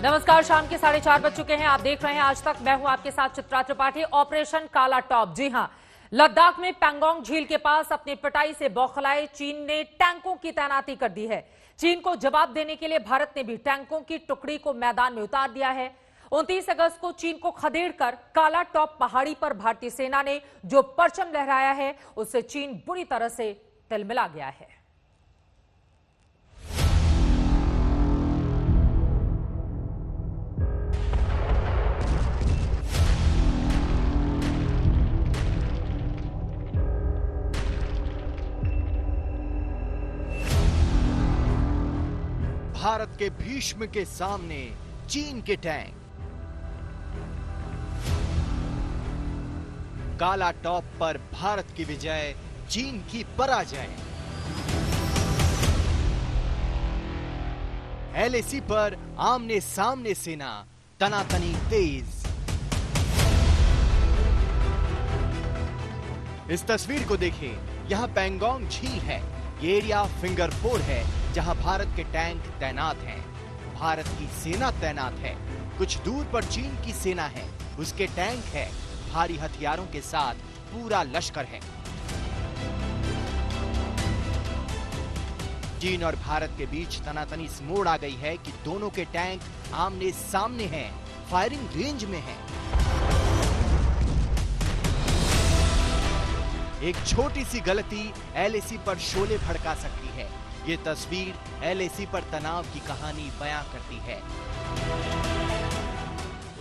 नमस्कार, शाम के 4:30 बज चुके हैं। आप देख रहे हैं आज तक। मैं हूं आपके साथ चित्रा त्रिपाठी। ऑपरेशन काला टॉप। जी हां, लद्दाख में पैंगोंग झील के पास अपनी पिटाई से बौखलाए चीन ने टैंकों की तैनाती कर दी है। चीन को जवाब देने के लिए भारत ने भी टैंकों की टुकड़ी को मैदान में उतार दिया है। 29 अगस्त को चीन को खदेड़कर काला टॉप पहाड़ी पर भारतीय सेना ने जो परचम लहराया है, उससे चीन बुरी तरह से तिलमिला गया है। भारत के भीष्म के सामने चीन के टैंक। काला टॉप पर भारत की विजय, चीन की पराजय। एलएसी पर आमने सामने सेना, तनातनी तेज। इस तस्वीर को देखें, यहां पैंगोंग झील है। ये एरिया फिंगर 4 है, जहां भारत के टैंक तैनात हैं। भारत की सेना तैनात है। कुछ दूर पर चीन की सेना है, उसके टैंक है। भारी हथियारों के साथ पूरा लश्कर है। चीन और भारत के बीच तनातनी इस मोड़ आ गई है कि दोनों के टैंक आमने सामने हैं, फायरिंग रेंज में हैं। एक छोटी सी गलती एलएसी पर शोले भड़का सकती है। ये तस्वीर एलएसी पर तनाव की कहानी बयां करती है।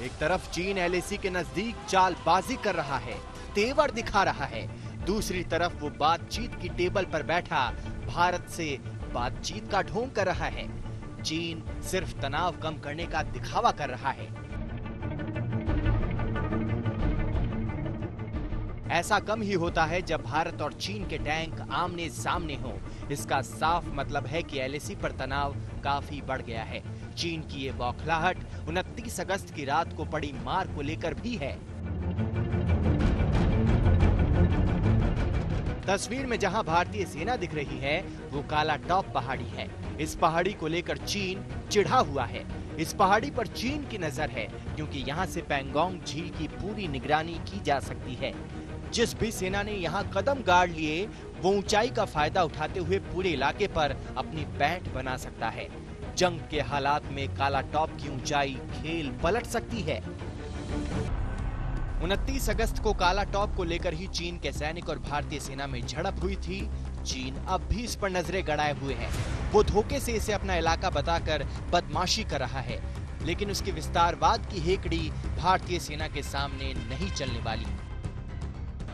एक तरफ चीन एलएसी के नजदीक चालबाजी कर रहा है, तेवर दिखा रहा है। दूसरी तरफ वो बातचीत की टेबल पर बैठा भारत से बातचीत का ढोंग कर रहा है। चीन सिर्फ तनाव कम करने का दिखावा कर रहा है। ऐसा कम ही होता है जब भारत और चीन के टैंक आमने सामने हों। इसका साफ मतलब है कि एलएसी पर तनाव काफी बढ़ गया है। चीन की ये बौखलाहट 29 अगस्त की रात को पड़ी मार को लेकर भी है। तस्वीर में जहां भारतीय सेना दिख रही है, वो काला टॉप पहाड़ी है। इस पहाड़ी को लेकर चीन चिढ़ा हुआ है। इस पहाड़ी पर चीन की नजर है, क्योंकि यहाँ से पैंगोंग झील की पूरी निगरानी की जा सकती है। जिस भी सेना ने यहाँ कदम गाड़ लिए, वो ऊंचाई का फायदा उठाते हुए पूरे इलाके पर अपनी पैठ बना सकता है। जंग के हालात में काला टॉप की ऊंचाई खेल पलट सकती है। 29 अगस्त को काला टॉप को लेकर ही चीन के सैनिक और भारतीय सेना में झड़प हुई थी। चीन अब भी इस पर नजरें गड़ाए हुए है। वो धोखे से इसे अपना इलाका बताकर बदमाशी कर रहा है, लेकिन उसकी विस्तारवाद की हेकड़ी भारतीय सेना के सामने नहीं चलने वाली।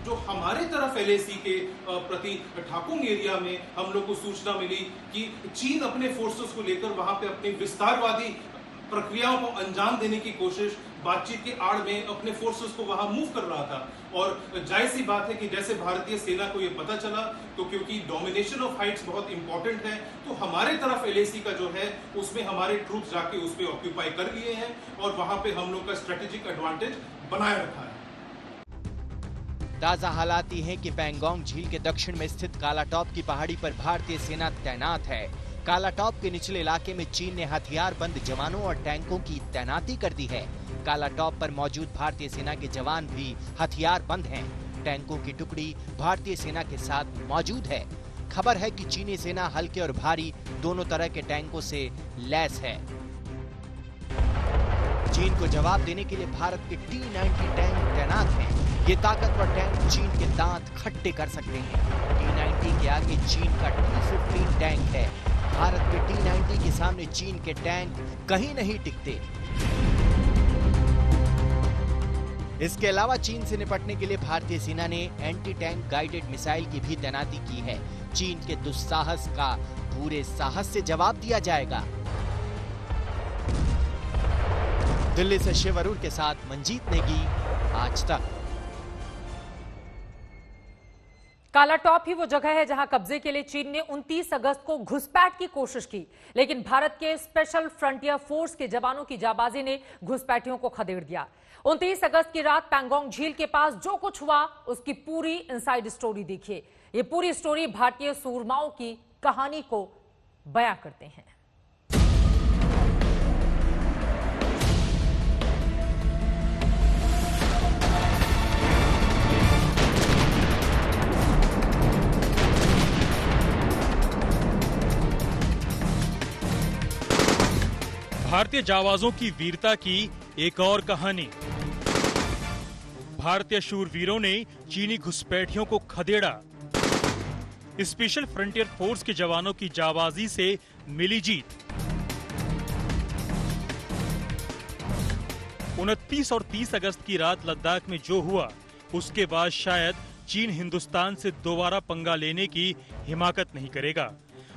जो हमारे तरफ एलएसी के प्रति ठाकुंग एरिया में हम लोग को सूचना मिली कि चीन अपने फोर्सेस को लेकर वहां पे अपनी विस्तारवादी प्रक्रियाओं को अंजाम देने की कोशिश, बातचीत की आड़ में अपने फोर्सेस को वहां मूव कर रहा था। और जाहिर सी बात है कि जैसे भारतीय सेना को ये पता चला, तो क्योंकि डोमिनेशन ऑफ हाइट्स बहुत इंपॉर्टेंट है, तो हमारे तरफ एलएसी का जो है उसमें हमारे ट्रूप्स जाके उस पर ऑक्यूपाई कर लिए हैं और वहां पे हम लोग का स्ट्रेटेजिक एडवांटेज बनाए रखा है। ताजा हालात ये हैं कि पैंगोंग झील के दक्षिण में स्थित काला टॉप की पहाड़ी पर भारतीय सेना तैनात है। काला टॉप के निचले इलाके में चीन ने हथियारबंद जवानों और टैंकों की तैनाती कर दी है। काला टॉप पर मौजूद भारतीय सेना के जवान भी हथियारबंद हैं। टैंकों की टुकड़ी भारतीय सेना के साथ मौजूद है। खबर है कि चीनी सेना हल्के और भारी दोनों तरह के टैंकों से लैस है। चीन को जवाब देने के लिए भारत के T-90 टैंक तैनात हैं। ये ताकतवर टैंक चीन के दांत खट्टे कर सकते हैं। T-90 के आगे चीन का T-15 टैंक है। भारत के T-90 के सामने चीन के टैंक कहीं नहीं टिकते। इसके अलावा चीन से निपटने के लिए भारतीय सेना ने एंटी टैंक गाइडेड मिसाइल की भी तैनाती की है। चीन के दुस्साहस का पूरे साहस से जवाब दिया जाएगा। दिल्ली से शिव अरूर के साथ मंजीत नेगी, आज तक। काला टॉप ही वो जगह है जहां कब्जे के लिए चीन ने 29 अगस्त को घुसपैठ की कोशिश की, लेकिन भारत के स्पेशल फ्रंटियर फोर्स के जवानों की जाबाजी ने घुसपैठियों को खदेड़ दिया। 29 अगस्त की रात पैंगोंग झील के पास जो कुछ हुआ, उसकी पूरी इनसाइड स्टोरी देखिए। ये पूरी स्टोरी भारतीय सूरमाओं की कहानी को बयां करते हैं। भारतीय जाबाजों की वीरता की एक और कहानी। भारतीय शूरवीरों ने चीनी घुसपैठियों को खदेड़ा। स्पेशल फ्रंटियर फोर्स के जवानों की जाबाजी से मिली जीत। 29 और 30 अगस्त की रात लद्दाख में जो हुआ, उसके बाद शायद चीन हिंदुस्तान से दोबारा पंगा लेने की हिमाकत नहीं करेगा।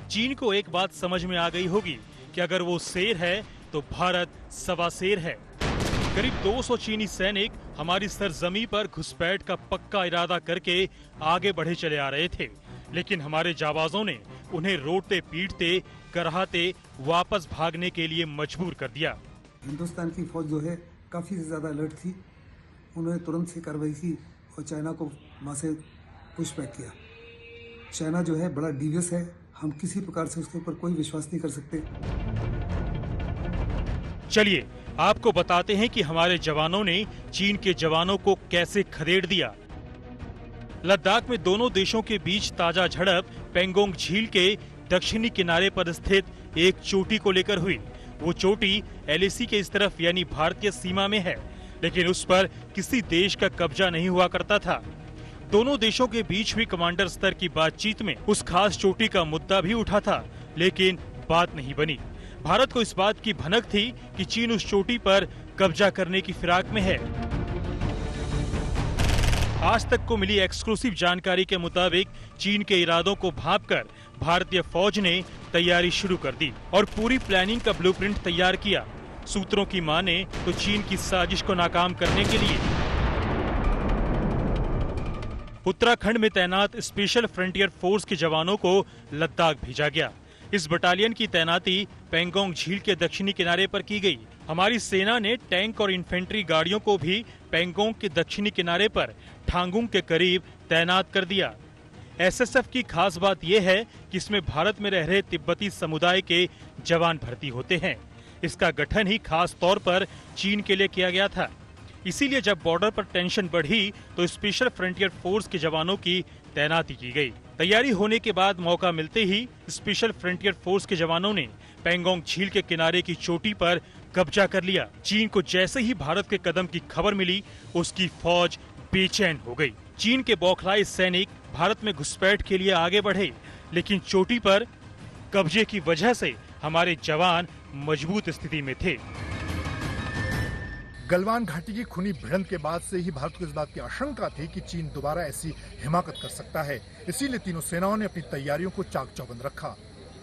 चीन को एक बात समझ में आ गई होगी कि अगर वो शेर है तो भारत सवा शेर है। करीब 200 चीनी सैनिक हमारी सरजमी पर घुसपैठ का पक्का इरादा करके आगे बढ़े चले आ रहे थे, लेकिन हमारे जाबाजों ने उन्हें रोते पीटते कराहते वापस भागने के लिए मजबूर कर दिया। हिंदुस्तान की फौज जो है काफ़ी ज़्यादा अलर्ट थी। उन्होंने तुरंत से कार्रवाई की और चाइना को वहाँ से पुशबैक किया। चाइना जो है बड़ा डीवियस है, हम किसी प्रकार से उसके ऊपर कोई विश्वास नहीं कर सकते। चलिए आपको बताते हैं कि हमारे जवानों ने चीन के जवानों को कैसे खदेड़ दिया। लद्दाख में दोनों देशों के बीच ताजा झड़प पेंगोंग झील के दक्षिणी किनारे पर स्थित एक चोटी को लेकर हुई। वो चोटी एलएसी के इस तरफ यानी भारतीय सीमा में है, लेकिन उस पर किसी देश का कब्जा नहीं हुआ करता था। दोनों देशों के बीच हुई कमांडर स्तर की बातचीत में उस खास चोटी का मुद्दा भी उठा था, लेकिन बात नहीं बनी। भारत को इस बात की भनक थी कि चीन उस चोटी पर कब्जा करने की फिराक में है। आज तक को मिली एक्सक्लूसिव जानकारी के मुताबिक चीन के इरादों को भांपकर भारतीय फौज ने तैयारी शुरू कर दी और पूरी प्लानिंग का ब्लूप्रिंट तैयार किया। सूत्रों की माने तो चीन की साजिश को नाकाम करने के लिए उत्तराखंड में तैनात स्पेशल फ्रंटियर फोर्स के जवानों को लद्दाख भेजा गया। इस बटालियन की तैनाती पेंगोंग झील के दक्षिणी किनारे पर की गई। हमारी सेना ने टैंक और इन्फेंट्री गाड़ियों को भी पेंगोंग के दक्षिणी किनारे पर ठांगुंग के करीब तैनात कर दिया। एसएसएफ की खास बात यह है कि इसमें भारत में रह रहे तिब्बती समुदाय के जवान भर्ती होते हैं। इसका गठन ही खास तौर पर चीन के लिए किया गया था। इसीलिए जब बॉर्डर पर टेंशन बढ़ी तो स्पेशल फ्रंटियर फोर्स के जवानों की तैनाती की गई। तैयारी होने के बाद मौका मिलते ही स्पेशल फ्रंटियर फोर्स के जवानों ने पेंगोंग झील के किनारे की चोटी पर कब्जा कर लिया। चीन को जैसे ही भारत के कदम की खबर मिली, उसकी फौज बेचैन हो गई। चीन के बौखलाए सैनिक भारत में घुसपैठ के लिए आगे बढ़े, लेकिन चोटी पर कब्जे की वजह से हमारे जवान मजबूत स्थिति में थे। गलवान घाटी की खूनी भिड़ंत के बाद से ही भारत को इस बात की आशंका थी कि चीन दोबारा ऐसी हिमाकत कर सकता है। इसीलिए तीनों सेनाओं ने अपनी तैयारियों को चाक चौबंद रखा।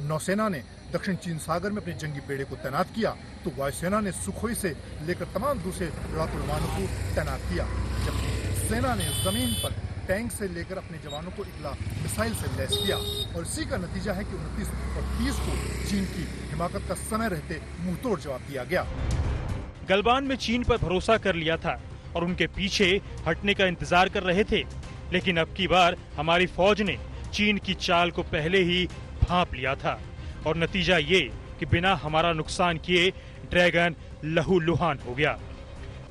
नौसेना ने दक्षिण चीन सागर में अपने जंगी बेड़े को तैनात किया, तो वायुसेना ने सुखोई से लेकर तमाम दूसरे लड़ाकू विमानों को तैनात किया, जबकि सेना ने जमीन पर टैंक से लेकर अपने जवानों को इकला मिसाइल से लैस किया। और इसी का नतीजा है कि 29 और 30 को चीन की हिमाकत का समय रहते मुंहतोड़ जवाब दिया गया। गलवान में चीन पर भरोसा कर लिया था और उनके पीछे हटने का इंतजार कर रहे थे, लेकिन अब की बार हमारी फौज ने चीन की चाल को पहले ही भांप लिया था और नतीजा ये कि बिना हमारा नुकसान किए ड्रैगन लहूलुहान हो गया।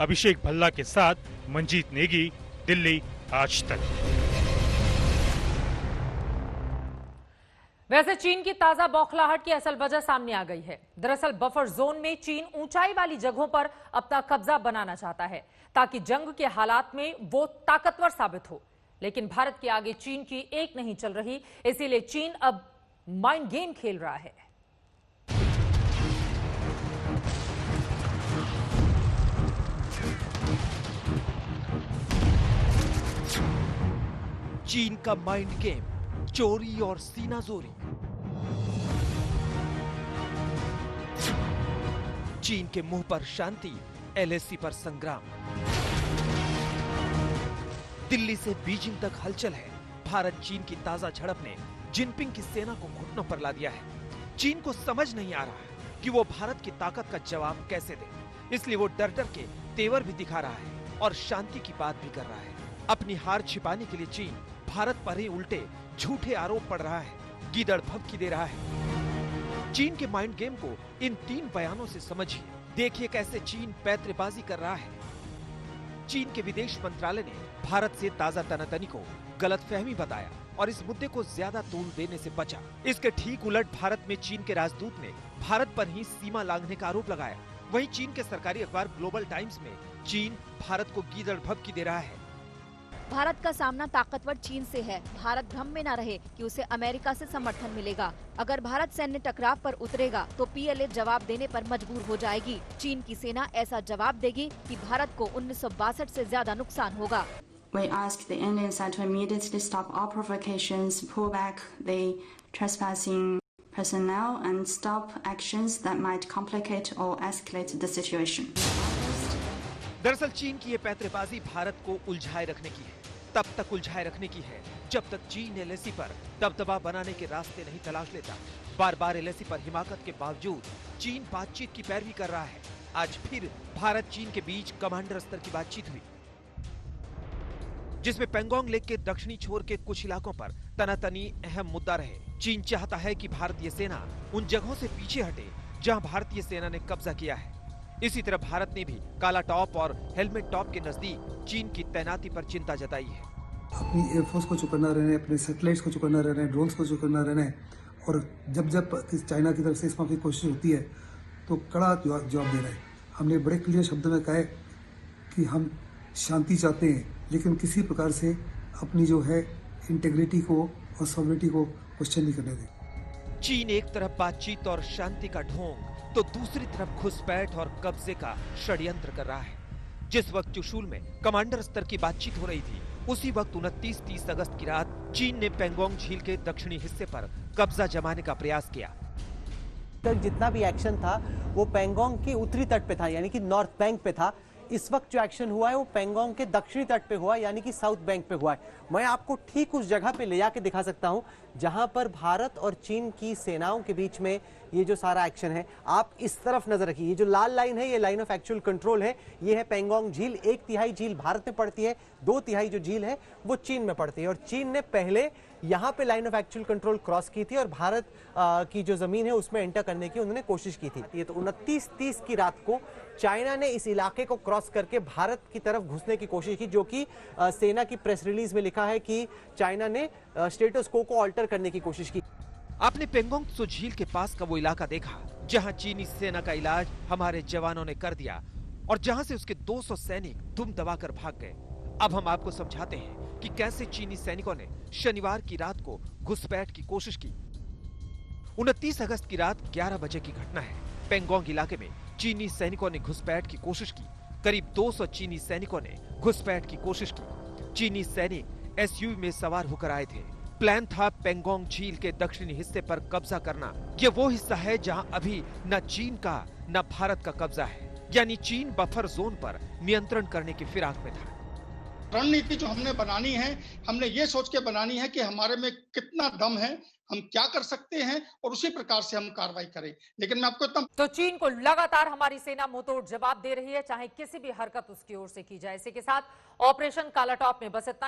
अभिषेक भल्ला के साथ मंजीत नेगी, दिल्ली आज तक। वैसे चीन की ताजा बौखलाहट की असल वजह सामने आ गई है। दरअसल बफर जोन में चीन ऊंचाई वाली जगहों पर अपना कब्जा बनाना चाहता है ताकि जंग के हालात में वो ताकतवर साबित हो, लेकिन भारत के आगे चीन की एक नहीं चल रही। इसीलिए चीन अब माइंड गेम खेल रहा है। चीन का माइंड गेम, चोरी और सीनाजोरी। चीन के मुंह पर शांति, एलएसी पर संग्राम। दिल्ली से बीजिंग तक हलचल है। भारत चीन की ताजा झड़प ने जिनपिंग की सेना को घुटनों पर ला दिया है। चीन को समझ नहीं आ रहा कि वो भारत की ताकत का जवाब कैसे दे, इसलिए वो डर डर के तेवर भी दिखा रहा है और शांति की बात भी कर रहा है। अपनी हार छिपाने के लिए चीन भारत पर ही उल्टे झूठे आरोप पड़ रहा है, गीदड़ भभकी दे रहा है। चीन के माइंड गेम को इन 3 बयानों से समझिए। देखिए कैसे चीन पैंतरेबाजी कर रहा है। चीन के विदेश मंत्रालय ने भारत से ताजा तनातनी को गलतफहमी बताया और इस मुद्दे को ज्यादा तूल देने से बचा। इसके ठीक उलट भारत में चीन के राजदूत ने भारत पर ही सीमा लांघने का आरोप लगाया। वहीं चीन के सरकारी अखबार ग्लोबल टाइम्स में चीन भारत को गीदड़ भभकी दे रहा है। भारत का सामना ताकतवर चीन से है। भारत भ्रम में न रहे कि उसे अमेरिका से समर्थन मिलेगा। अगर भारत सैन्य टकराव पर उतरेगा तो पीएलए जवाब देने पर मजबूर हो जाएगी। चीन की सेना ऐसा जवाब देगी कि भारत को 1962 से ज्यादा नुकसान होगा। We ask the Indian side to immediately stop all provocations, pull back the trespassing personnel, and stop actions that might complicate or escalate the situation. दरअसल चीन की ये पैंतरेबाजी भारत को उलझाए रखने की है। तब तक उलझाए रखने की है जब तक चीन एलएसी पर दबदबा बनाने के रास्ते नहीं तलाश लेता। बार बार एलएसी पर हिमाकत के बावजूद चीन बातचीत की पैरवी कर रहा है। आज फिर भारत चीन के बीच कमांडर स्तर की बातचीत हुई, जिसमें पेंगोंग लेक के दक्षिणी छोर के कुछ इलाकों पर तनातनी अहम मुद्दा रहे। चीन चाहता है कि भारतीय सेना उन जगहों से पीछे हटे जहां भारतीय सेना ने कब्जा किया है। इसी तरह भारत ने भी काला टॉप और हेलमेट टॉप के नजदीक चीन की तैनाती पर चिंता जताई है। अपनी एयरफोर्स को चौकन्ना रहना है, अपने सैटेलाइट्स को चौकन्ना रहना है, ड्रोन्स को चौकन्ना रहना है, और जब जब चाइना की तरफ से इस मामले की कोशिश होती है तो कड़ा जवाब देना है। हमने बड़े क्लियर शब्दों में कहा है कि हम शांति चाहते हैं, लेकिन किसी प्रकार से अपनी जो है इंटेग्रिटी को और सॉवरेनिटी को क्वेश्चन नहीं करने दें। चीन एक तरफ बातचीत और शांति का ढोंग तो दूसरी तरफ घुसपैठ और कब्जे का षड्यंत्र कर रहा है। जिस वक्त चुशूल में कमांडर स्तर की बातचीत हो रही थी, उसी वक्त 29-30 अगस्त की रात चीन ने पेंगोंग झील के दक्षिणी हिस्से पर कब्जा जमाने का प्रयास किया। तक जितना भी एक्शन था वो पेंगोंग के उत्तरी तट पे था, यानी कि नॉर्थ बैंक पे था। इस वक्त जो एक्शन हुआ है वो पेंगोंग के दक्षिणी तट पे हुआ, यानी कि साउथ बैंक पे हुआ है। मैं आपको ठीक उस जगह पे ले जाके दिखा सकता हूं जहां पर भारत और चीन की सेनाओं के बीच में ये जो सारा एक्शन है। आप इस तरफ नजर रखिए, ये जो लाल लाइन है ये लाइन ऑफ एक्चुअल कंट्रोल है। ये है पेंगोंग झील। 1/3 झील भारत में पड़ती है, 2/3 जो झील है वो चीन में पड़ती है। और चीन ने पहले यहाँ पे line of actual control cross की थी और भारत की जो जमीन है उसमें एंटर करने की उन्होंने कोशिश की थी। ये तो 29-30 की रात को चाइना ने इस इलाके को क्रॉस करके भारत की तरफ घुसने की कोशिश की, जो कि सेना की प्रेस रिलीज में लिखा है कि चाइना ने स्टेटस को ऑल्टर करने की कोशिश की। आपने पेंगोंग त्सो झील के पास का वो इलाका देखा जहां चीनी सेना का इलाज हमारे जवानों ने कर दिया और जहां से उसके 200 सैनिक दुम दबाकर भाग गए। अब हम आपको समझाते हैं कि कैसे चीनी सैनिकों ने शनिवार की रात को घुसपैठ की कोशिश की। 29 अगस्त की रात 11 बजे की घटना है। पेंगोंग इलाके में चीनी सैनिकों ने घुसपैठ की कोशिश की। करीब 200 चीनी सैनिकों ने घुसपैठ की कोशिश की। चीनी सैनिक एसयूवी में सवार होकर आए थे। प्लान था पेंगोंग झील के दक्षिणी हिस्से पर कब्जा करना। ये वो हिस्सा है जहां अभी न चीन का न भारत का कब्जा है, यानी चीन बफर जोन पर नियंत्रण करने की फिराक में था। रणनीति जो हमने बनानी है, हमने ये सोच के बनानी है कि हमारे में कितना दम है, हम क्या कर सकते हैं और उसी प्रकार से हम कार्रवाई करें। लेकिन मैं आपको तो चीन को लगातार हमारी सेना मुंहतोड़ जवाब दे रही है, चाहे किसी भी हरकत उसकी ओर से की जाए। इसी के साथ ऑपरेशन काला टॉप में बस इतना ही।